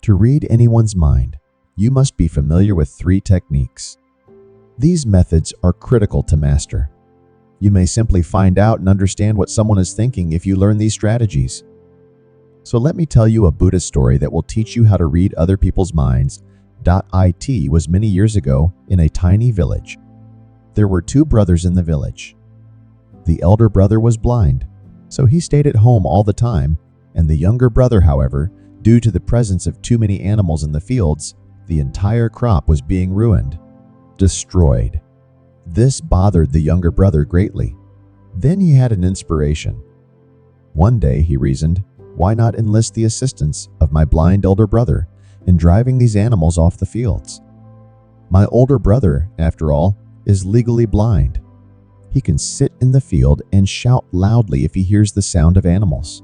To read anyone's mind, you must be familiar with 3 techniques. These methods are critical to master. You may simply find out and understand what someone is thinking if you learn these strategies. So let me tell you a Buddhist story that will teach you how to read other people's minds. It was many years ago in a tiny village. There were 2 brothers in the village. The elder brother was blind, so he stayed at home all the time, and the younger brother, however, due to the presence of too many animals in the fields, the entire crop was being ruined, destroyed. This bothered the younger brother greatly. Then he had an inspiration. One day, he reasoned, why not enlist the assistance of my blind elder brother in driving these animals off the fields? My older brother, after all, is legally blind. He can sit in the field and shout loudly if he hears the sound of animals.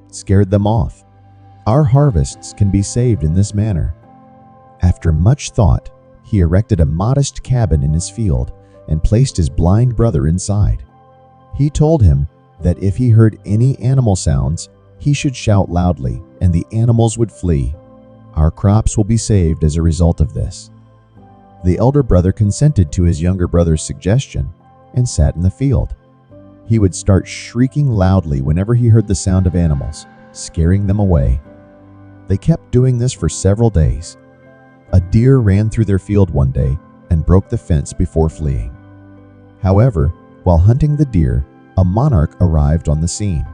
Scared them off. Our harvests can be saved in this manner. After much thought, he erected a modest cabin in his field and placed his blind brother inside. He told him that if he heard any animal sounds, he should shout loudly and the animals would flee. Our crops will be saved as a result of this. The elder brother consented to his younger brother's suggestion and sat in the field. He would start shrieking loudly whenever he heard the sound of animals, scaring them away. They kept doing this for several days. A deer ran through their field one day and broke the fence before fleeing. However, while hunting the deer, a monarch arrived on the scene.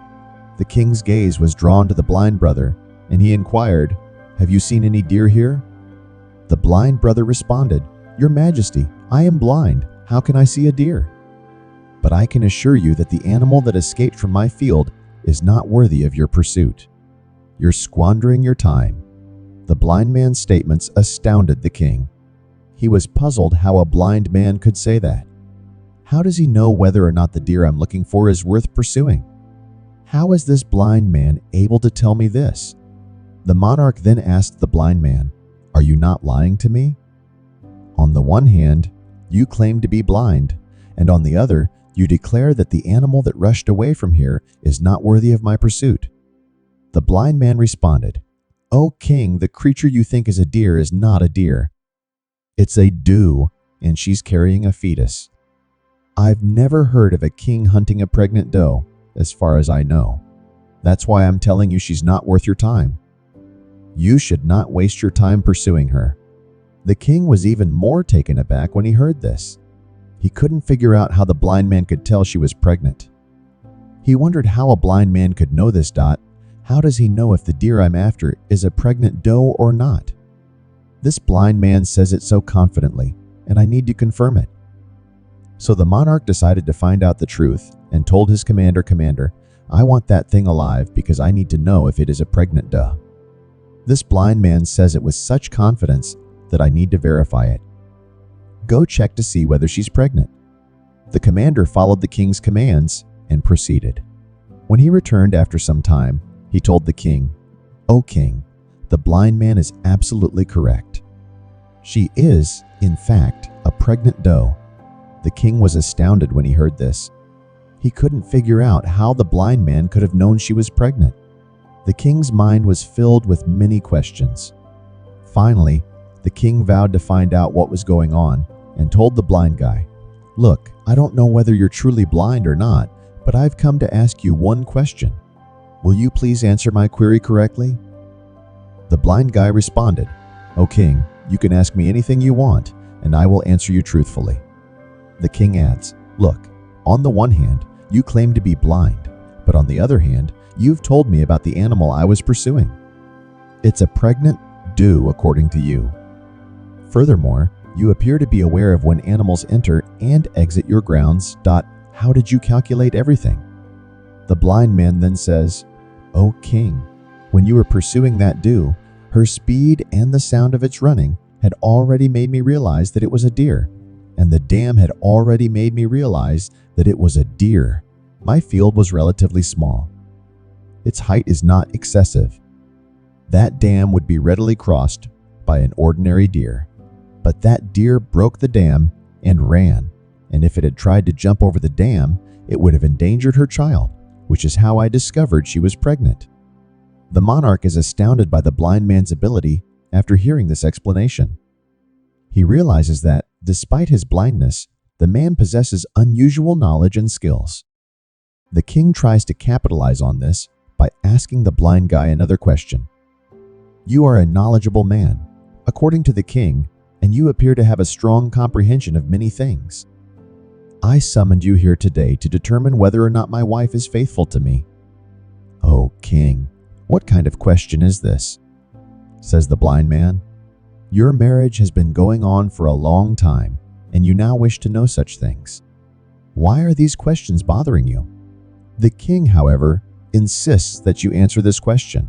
The king's gaze was drawn to the blind brother, and he inquired, "Have you seen any deer here?" The blind brother responded, "Your Majesty, I am blind. How can I see a deer? But I can assure you that the animal that escaped from my field is not worthy of your pursuit. You're squandering your time." The blind man's statements astounded the king. He was puzzled how a blind man could say that. How does he know whether or not the deer I'm looking for is worth pursuing? How is this blind man able to tell me this? The monarch then asked the blind man, "Are you not lying to me? On the one hand, you claim to be blind, and on the other, you declare that the animal that rushed away from here is not worthy of my pursuit." The blind man responded, "O king, the creature you think is a deer is not a deer. It's a doe, and she's carrying a fetus. I've never heard of a king hunting a pregnant doe, as far as I know. That's why I'm telling you she's not worth your time. You should not waste your time pursuing her." The king was even more taken aback when he heard this. He couldn't figure out how the blind man could tell she was pregnant. He wondered how a blind man could know this. How does he know if the deer I'm after is a pregnant doe or not? This blind man says it so confidently, and I need to confirm it. So the monarch decided to find out the truth and told his commander, "I want that thing alive because I need to know if it is a pregnant doe. This blind man says it with such confidence that I need to verify it. Go check to see whether she's pregnant." The commander followed the king's commands and proceeded. When he returned after some time, he told the king, "O king, the blind man is absolutely correct. She is, in fact, a pregnant doe." The king was astounded when he heard this. He couldn't figure out how the blind man could have known she was pregnant. The king's mind was filled with many questions. Finally, the king vowed to find out what was going on and told the blind guy, "Look, I don't know whether you're truly blind or not, but I've come to ask you one question. Will you please answer my query correctly?" The blind guy responded, "O king, you can ask me anything you want, and I will answer you truthfully." The king adds, "Look, on the one hand, you claim to be blind, but on the other hand, you've told me about the animal I was pursuing. It's a pregnant doe according to you. Furthermore, you appear to be aware of when animals enter and exit your grounds. How did you calculate everything?" The blind man then says, "O king, when you were pursuing that doe, her speed and the sound of its running had already made me realize that it was a deer, and the dam had already made me realize that it was a deer. My field was relatively small. Its height is not excessive. That dam would be readily crossed by an ordinary deer. But that deer broke the dam and ran, and if it had tried to jump over the dam, it would have endangered her child, which is how I discovered she was pregnant." The monarch is astounded by the blind man's ability after hearing this explanation. He realizes that, despite his blindness, the man possesses unusual knowledge and skills. The king tries to capitalize on this by asking the blind guy another question. You are a knowledgeable man, according to the king, and you appear to have a strong comprehension of many things. I summoned you here today to determine whether or not my wife is faithful to me. Oh, king, what kind of question is this? Says the blind man. Your marriage has been going on for a long time, and you now wish to know such things. Why are these questions bothering you? The king, however, insists that you answer this question.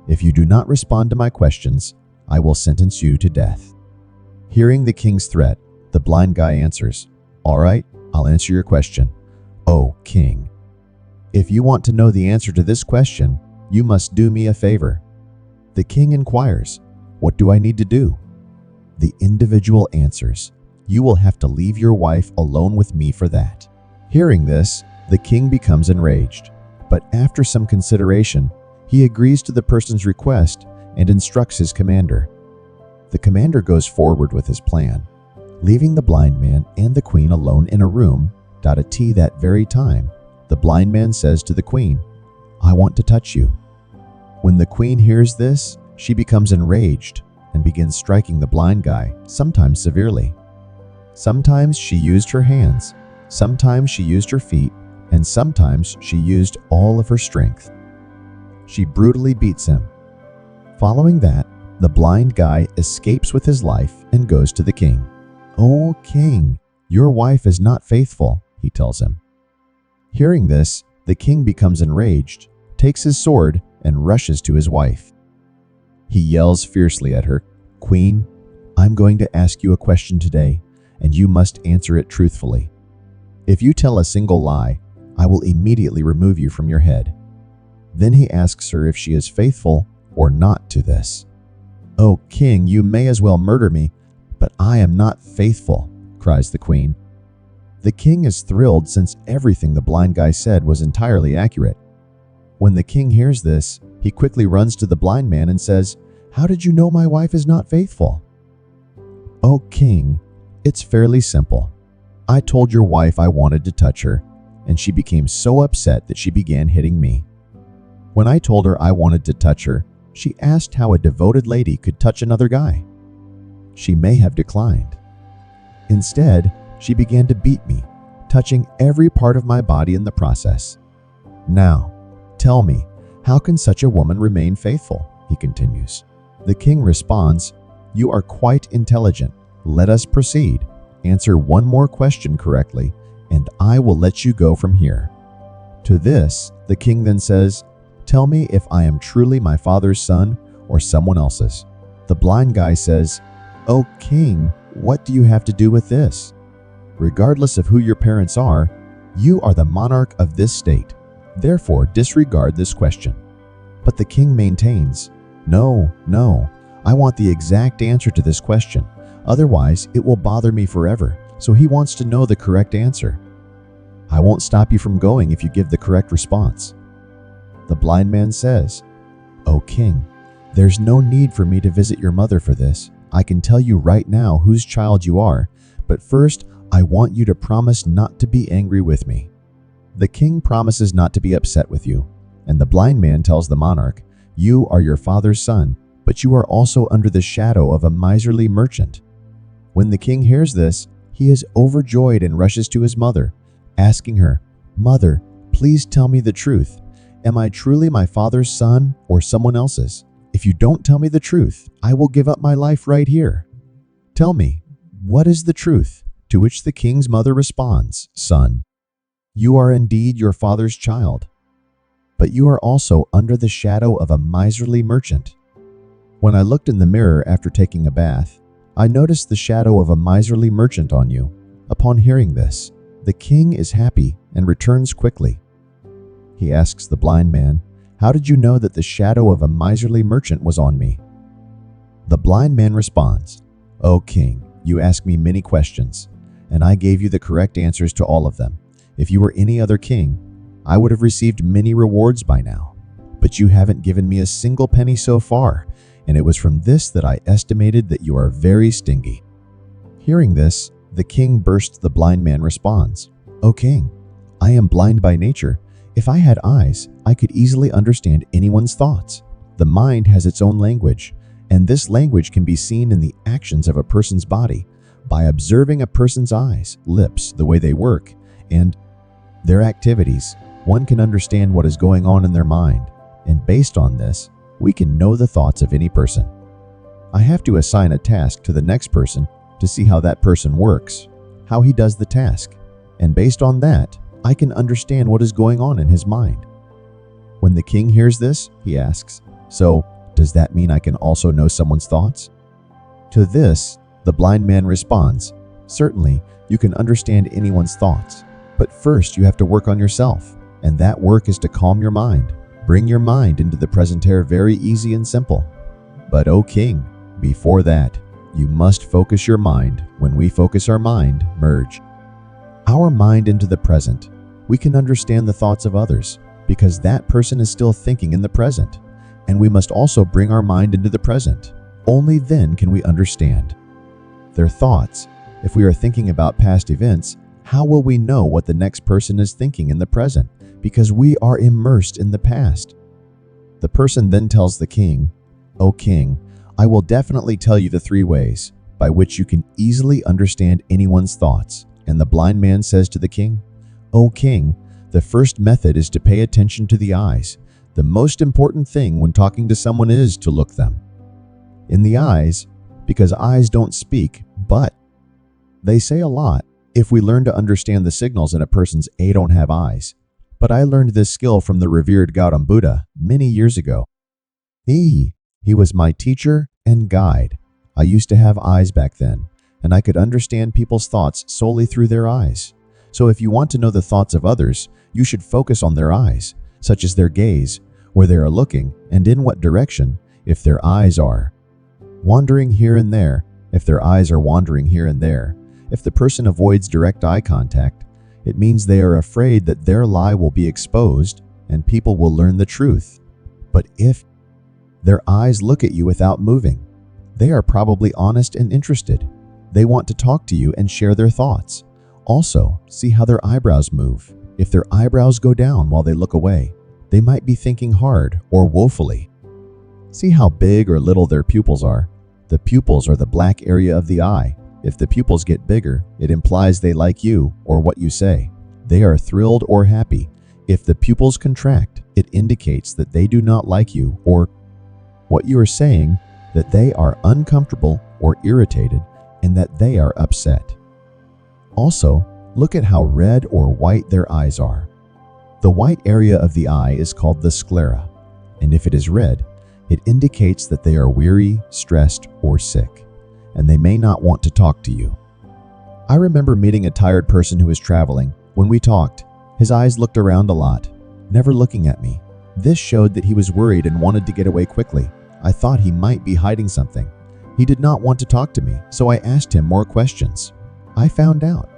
If you do not respond to my questions, I will sentence you to death. Hearing the king's threat, the blind guy answers, All right, I'll answer your question. Oh, king. If you want to know the answer to this question, you must do me a favor. The king inquires, What do I need to do? The individual answers, You will have to leave your wife alone with me for that. Hearing this, the king becomes enraged, but after some consideration, he agrees to the person's request and instructs his commander. The commander goes forward with his plan, leaving the blind man and the queen alone in a room. At that very time, the blind man says to the queen, I want to touch you. When the queen hears this, she becomes enraged and begins striking the blind guy, sometimes severely. Sometimes she used her hands, sometimes she used her feet, and sometimes she used all of her strength. She brutally beats him. Following that, the blind guy escapes with his life and goes to the king. Oh, king, your wife is not faithful, he tells him. Hearing this, the king becomes enraged, takes his sword, and rushes to his wife. He yells fiercely at her, Queen, I'm going to ask you a question today, and you must answer it truthfully. If you tell a single lie, I will immediately remove you from your head. Then he asks her if she is faithful or not to this. Oh, king, you may as well murder me, but I am not faithful, cries the queen. The king is thrilled since everything the blind guy said was entirely accurate. When the king hears this, he quickly runs to the blind man and says, How did you know my wife is not faithful? Oh, king, it's fairly simple. I told your wife I wanted to touch her, and she became so upset that she began hitting me. When I told her I wanted to touch her, she asked how a devoted lady could touch another guy. She may have declined. Instead, she began to beat me, touching every part of my body in the process. Now, tell me, how can such a woman remain faithful? He continues. The king responds, You are quite intelligent. Let us proceed. Answer one more question correctly, and I will let you go from here. To this, the king then says, Tell me if I am truly my father's son or someone else's. The blind guy says, Oh, king, what do you have to do with this? Regardless of who your parents are, you are the monarch of this state. Therefore, disregard this question. But the king maintains, No, I want the exact answer to this question. Otherwise, it will bother me forever. So he wants to know the correct answer. I won't stop you from going if you give the correct response. The blind man says, O king, there's no need for me to visit your mother for this. I can tell you right now whose child you are, but first I want you to promise not to be angry with me. The king promises not to be upset with you, and the blind man tells the monarch, You are your father's son, but you are also under the shadow of a miserly merchant. When the king hears this, he is overjoyed and rushes to his mother, asking her, Mother, please tell me the truth. Am I truly my father's son or someone else's? If you don't tell me the truth, I will give up my life right here. Tell me, what is the truth? To which the king's mother responds, Son, you are indeed your father's child, but you are also under the shadow of a miserly merchant. When I looked in the mirror after taking a bath, I noticed the shadow of a miserly merchant on you. Upon hearing this, the king is happy and returns quickly. He asks the blind man, How did you know that the shadow of a miserly merchant was on me? The blind man responds, O king, you asked me many questions, and I gave you the correct answers to all of them. If you were any other king, I would have received many rewards by now. but you haven't given me a single penny so far, and it was from this that I estimated that you are very stingy." Hearing this, the king burst. The blind man responds, "O king, I am blind by nature. If I had eyes, I could easily understand anyone's thoughts. The mind has its own language, and this language can be seen in the actions of a person's body. By observing a person's eyes, lips, the way they work, and their activities, one can understand what is going on in their mind, and based on this, we can know the thoughts of any person. I have to assign a task to the next person to see how that person works, how he does the task, and based on that, I can understand what is going on in his mind." When the king hears this, he asks, "So, does that mean I can also know someone's thoughts?" To this, the blind man responds, "Certainly, you can understand anyone's thoughts, but first you have to work on yourself, and that work is to calm your mind. Bring your mind into the present here, very easy and simple. But, O king, before that, you must focus your mind. When we focus our mind, merge our mind into the present, we can understand the thoughts of others, because that person is still thinking in the present, and we must also bring our mind into the present. Only then can we understand their thoughts. If we are thinking about past events, how will we know what the next person is thinking in the present? Because we are immersed in the past." The person then tells the king, "O king, I will definitely tell you the 3 ways by which you can easily understand anyone's thoughts." And the blind man says to the king, "O king, the first method is to pay attention to the eyes. The most important thing when talking to someone is to look them in the eyes, because eyes don't speak, but they say a lot. If we learn to understand the signals in a person's "I don't have eyes." But I learned this skill from the revered Gautam Buddha many years ago. He was my teacher and guide. I used to have eyes back then, and I could understand people's thoughts solely through their eyes. So if you want to know the thoughts of others, you should focus on their eyes, such as their gaze, where they are looking, and in what direction. If their eyes are wandering here and there, if their eyes are wandering here and there, if the person avoids direct eye contact, it means they are afraid that their lie will be exposed and people will learn the truth. But if their eyes look at you without moving, they are probably honest and interested. They want to talk to you and share their thoughts. Also, see how their eyebrows move. If their eyebrows go down while they look away, they might be thinking hard or woefully. See how big or little their pupils are. The pupils are the black area of the eye. If the pupils get bigger, it implies they like you or what you say. They are thrilled or happy. If the pupils contract, it indicates that they do not like you or what you are saying, that they are uncomfortable or irritated, and that they are upset. Also, look at how red or white their eyes are. The white area of the eye is called the sclera, and if it is red, it indicates that they are weary, stressed, or sick, and they may not want to talk to you. I remember meeting a tired person who was traveling. When we talked, his eyes looked around a lot, never looking at me. This showed that he was worried and wanted to get away quickly. I thought he might be hiding something. He did not want to talk to me, so I asked him more questions. I found out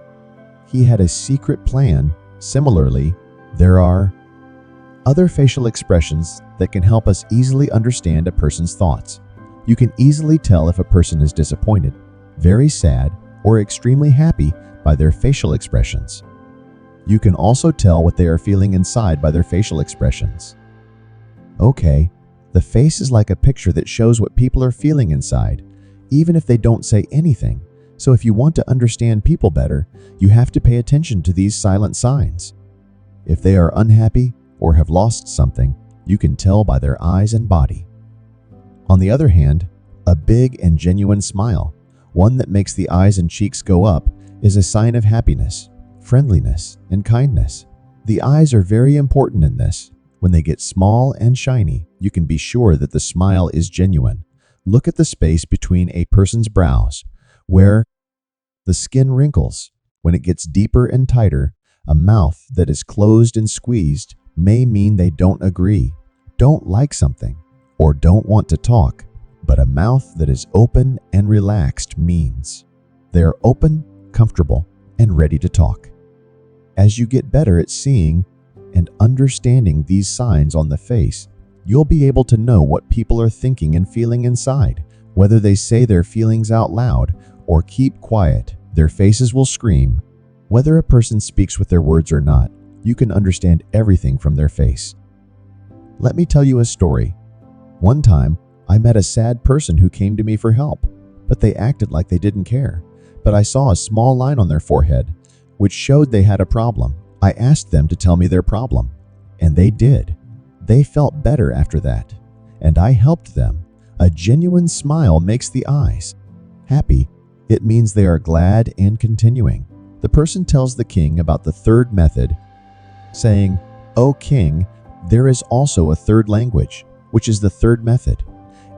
he had a secret plan. Similarly, there are other facial expressions that can help us easily understand a person's thoughts. You can easily tell if a person is disappointed, very sad, or extremely happy by their facial expressions. You can also tell what they are feeling inside by their facial expressions. Okay, the face is like a picture that shows what people are feeling inside, even if they don't say anything. So if you want to understand people better, you have to pay attention to these silent signs. If they are unhappy or have lost something, you can tell by their eyes and body. On the other hand, a big and genuine smile, one that makes the eyes and cheeks go up, is a sign of happiness, friendliness, and kindness. The eyes are very important in this. When they get small and shiny, you can be sure that the smile is genuine. Look at the space between a person's brows, where the skin wrinkles. When it gets deeper and tighter, a mouth that is closed and squeezed may mean they don't agree, don't like something, or don't want to talk. But a mouth that is open and relaxed means they are open, comfortable, and ready to talk. As you get better at seeing and understanding these signs on the face, You'll be able to know what people are thinking and feeling inside, whether they say their feelings out loud or keep quiet. Their faces will scream. Whether a person speaks with their words or not, you can understand everything from their face. Let me tell you a story. One time, I met a sad person who came to me for help, but they acted like they didn't care. But I saw a small line on their forehead, which showed they had a problem. I asked them to tell me their problem, and they did. They felt better after that, and I helped them. A genuine smile makes the eyes happy. It means they are glad and continuing. The person tells the king about the third method, saying, "O king, there is also a third language, which is the third method,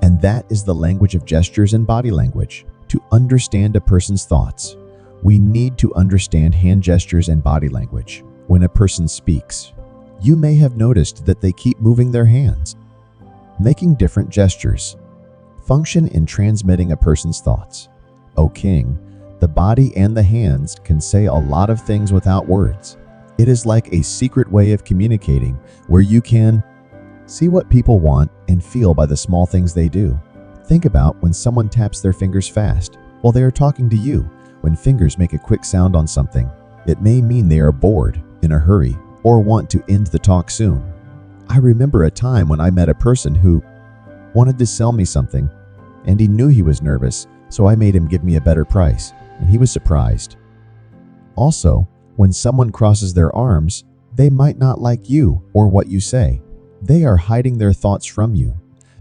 and that is the language of gestures and body language. To understand a person's thoughts, we need to understand hand gestures and body language. When a person speaks, you may have noticed that they keep moving their hands, making different gestures, function in transmitting a person's thoughts. O king, the body and the hands can say a lot of things without words. It is like a secret way of communicating where you can see what people want and feel by the small things they do. Think about when someone taps their fingers fast while they are talking to you. When fingers make a quick sound on something, it may mean they are bored, in a hurry, or want to end the talk soon. I remember a time when I met a person who wanted to sell me something, and he knew he was nervous, so I made him give me a better price, and he was surprised. Also, when someone crosses their arms, they might not like you or what you say. They are hiding their thoughts from you.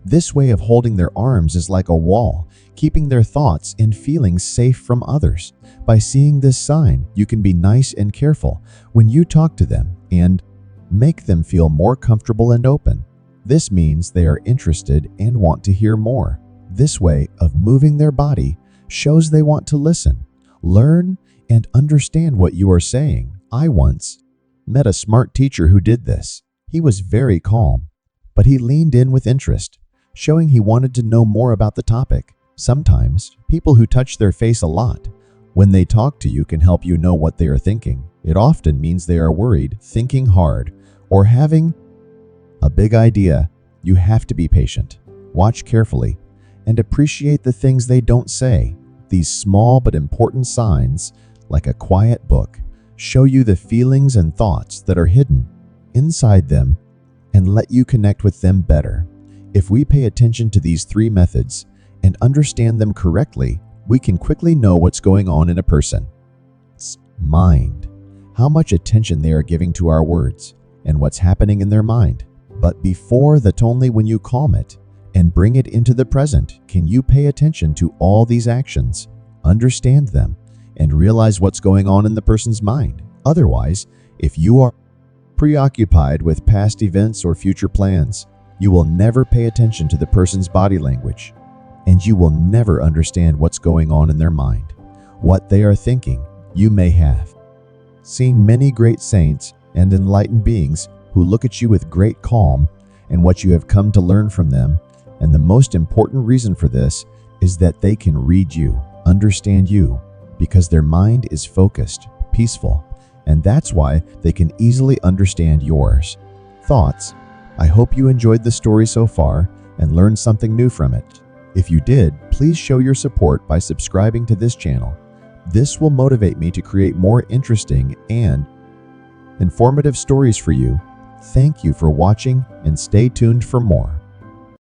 This way of holding their arms is like a wall, keeping their thoughts and feelings safe from others. By seeing this sign, you can be nice and careful when you talk to them and make them feel more comfortable and open. This means they are interested and want to hear more. This way of moving their body shows they want to listen, learn, and understand what you are saying. I once met a smart teacher who did this. He was very calm, but he leaned in with interest, showing he wanted to know more about the topic. Sometimes, people who touch their face a lot when they talk to you can help you know what they are thinking. It often means they are worried, thinking hard, or having a big idea. You have to be patient, watch carefully, and appreciate the things they don't say. These small but important signs, like a quiet book, show you the feelings and thoughts that are hidden inside them and let you connect with them better. If we pay attention to these three methods and understand them correctly, we can quickly know what's going on in a person's mind, how much attention they are giving to our words, and what's happening in their mind. But before that, only when you calm it and bring it into the present can you pay attention to all these actions, understand them, and realize what's going on in the person's mind. Otherwise, if you are preoccupied with past events or future plans, you will never pay attention to the person's body language, and you will never understand what's going on in their mind, what they are thinking. You may have seen many great saints and enlightened beings who look at you with great calm and what you have come to learn from them, and the most important reason for this is that they can read you, understand you, because their mind is focused, peaceful, and that's why they can easily understand yours. Thoughts. I hope you enjoyed the story so far and learned something new from it. If you did, please show your support by subscribing to this channel. This will motivate me to create more interesting and informative stories for you. Thank you for watching and stay tuned for more.